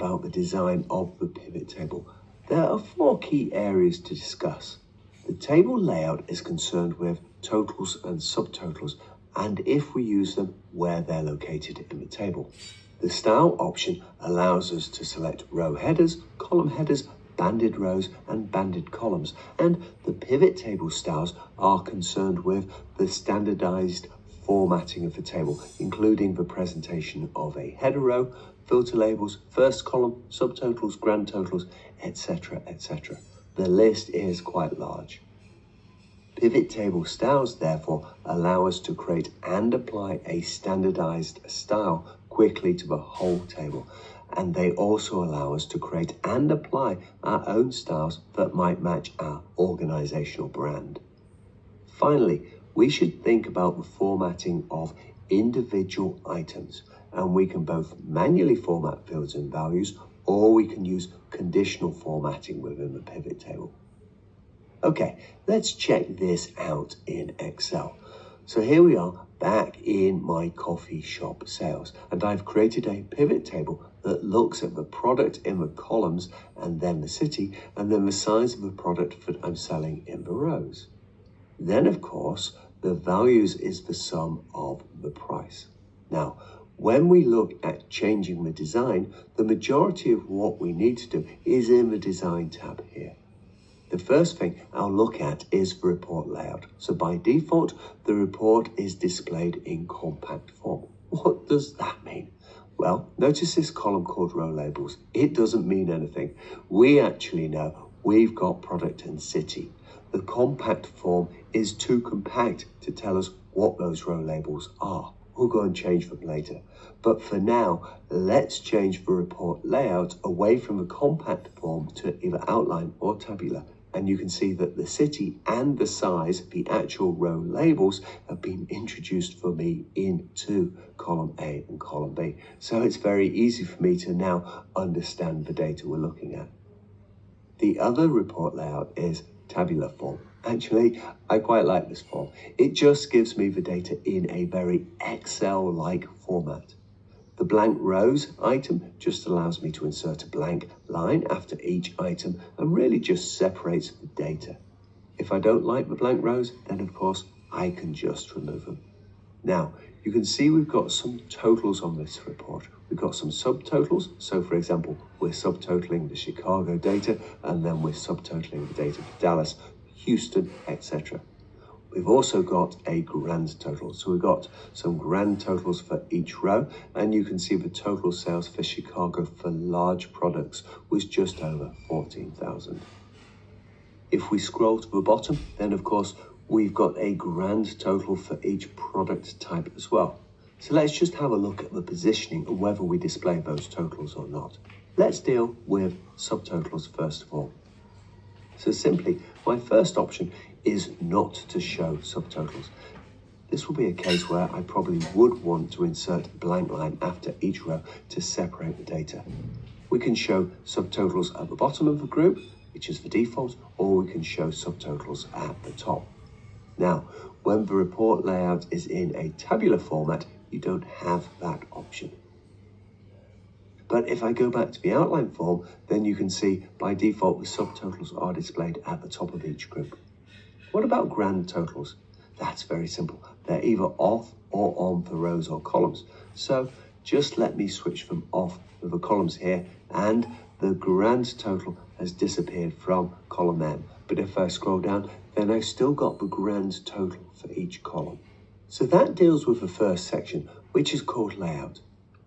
about the design of the pivot table, there are 4 key areas to discuss. The table layout is concerned with totals and subtotals, and if we use them, where they're located in the table. The style option allows us to select row headers, column headers, banded rows and banded columns, and the pivot table styles are concerned with the standardized formatting of the table, including the presentation of a header row, filter labels, first column, subtotals, grand totals, etc., etc. The list is quite large. Pivot table styles, therefore, allow us to create and apply a standardized style quickly to the whole table, and they also allow us to create and apply our own styles that might match our organizational brand. Finally, we should think about the formatting of individual items, and we can both manually format fields and values, or we can use conditional formatting within the pivot table. Okay, let's check this out in Excel. So here we are back in my coffee shop sales, and I've created a pivot table that looks at the product in the columns and then the city and then the size of the product that I'm selling in the rows. Then of course, the values is the sum of the price. Now, when we look at changing the design, the majority of what we need to do is in the design tab here. The first thing I'll look at is the report layout. So by default, the report is displayed in compact form. What does that mean? Well, notice this column called row labels. It doesn't mean anything. We actually know we've got product and city. The compact form is too compact to tell us what those row labels are. We'll go and change them later. But for now, let's change the report layout away from the compact form to either outline or tabular. And you can see that the city and the size, the actual row labels, have been introduced for me into column A and column B. So it's very easy for me to now understand the data we're looking at. The other report layout is tabular form. Actually, I quite like this form. It just gives me the data in a very Excel-like format. The blank rows item just allows me to insert a blank line after each item and really just separates the data. If I don't like the blank rows, then of course I can just remove them. Now, you can see we've got some totals on this report. We've got some subtotals. So for example, we're subtotaling the Chicago data and then we're subtotaling the data for Dallas, Houston, etc. We've also got a grand total. So we've got some grand totals for each row, and you can see the total sales for Chicago for large products was just over 14,000. If we scroll to the bottom, then of course, we've got a grand total for each product type as well. So let's just have a look at the positioning and whether we display those totals or not. Let's deal with subtotals first of all. So simply, my first option is not to show subtotals. This will be a case where I probably would want to insert a blank line after each row to separate the data. We can show subtotals at the bottom of the group, which is the default, or we can show subtotals at the top. Now, when the report layout is in a tabular format, you don't have that option. But if I go back to the outline form, then you can see by default the subtotals are displayed at the top of each group. What about grand totals? That's very simple. They're either off or on for rows or columns. So just let me switch them off with the columns here, and the grand total has disappeared from column M. But if I scroll down, then I've still got the grand total for each column. So that deals with the first section, which is called layout.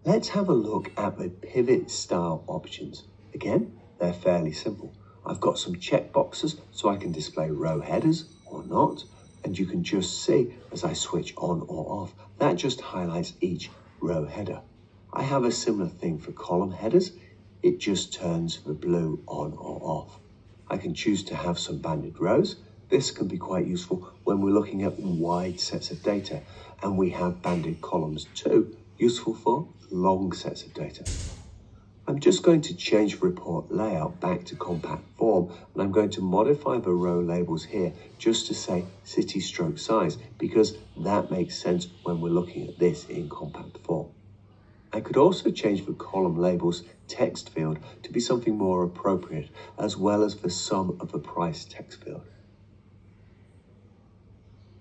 Let's have a look at the pivot style options. Again, they're fairly simple. I've got some checkboxes so I can display row headers or not, and you can just see as I switch on or off, that just highlights each row header. I have a similar thing for column headers. It just turns the blue on or off. I can choose to have some banded rows. This can be quite useful when we're looking at wide sets of data, and we have banded columns too, useful for long sets of data. I'm just going to change the report layout back to compact form, and I'm going to modify the row labels here just to say city stroke size, because that makes sense when we're looking at this in compact form. I could also change the column labels text field to be something more appropriate, as well as the sum of the price text field.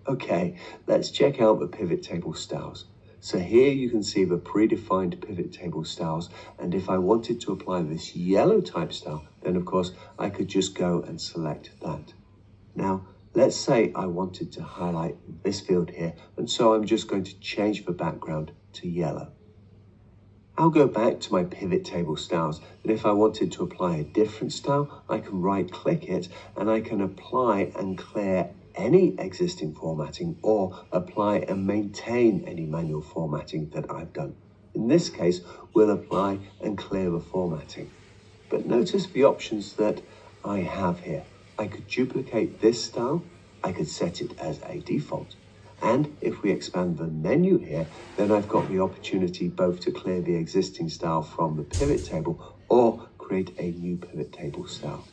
Okay, let's check out the pivot table styles. So here you can see the predefined pivot table styles, and if I wanted to apply this yellow type style, then of course I could just go and select that. Now, let's say I wanted to highlight this field here, and so I'm just going to change the background to yellow. I'll go back to my pivot table styles, and if I wanted to apply a different style, I can right click it and I can apply and clear any existing formatting or apply and maintain any manual formatting that I've done. In this case, we'll apply and clear the formatting. But notice the options that I have here. I could duplicate this style, I could set it as a default. And if we expand the menu here, then I've got the opportunity both to clear the existing style from the pivot table or create a new pivot table style.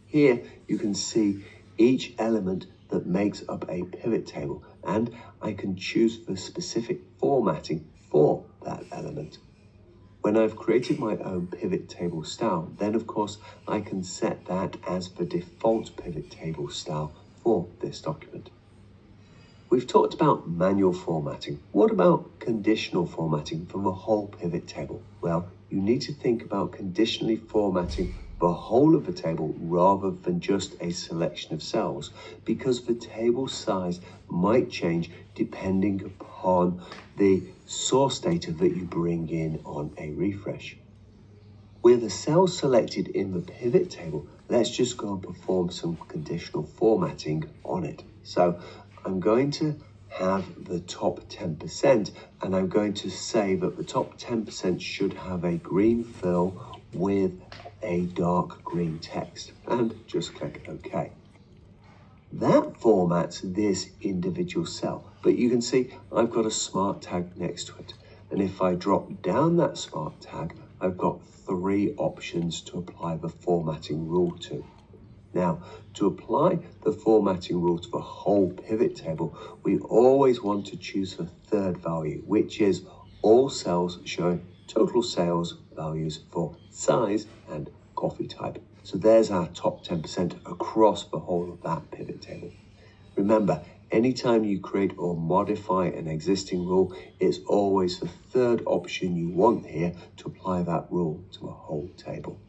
Here you can see each element that makes up a pivot table, and I can choose the specific formatting for that element. When I've created my own pivot table style, then of course I can set that as the default pivot table style for this document. We've talked about manual formatting. What about conditional formatting for the whole pivot table? Well, you need to think about conditionally formatting the whole of the table rather than just a selection of cells, because the table size might change depending upon the source data that you bring in on a refresh. With the cells selected in the pivot table, let's just go and perform some conditional formatting on it. So I'm going to have the top 10%, and I'm going to say that the top 10% should have a green fill with a dark green text, and just click OK. That formats this individual cell, but you can see I've got a smart tag next to it. And if I drop down that smart tag, I've got 3 options to apply the formatting rule to. Now, to apply the formatting rule to the whole pivot table, we always want to choose the third value, which is all cells showing total sales values for size and coffee type. So there's our top 10% across the whole of that pivot table. Remember, anytime you create or modify an existing rule, it's always the third option you want here to apply that rule to a whole table.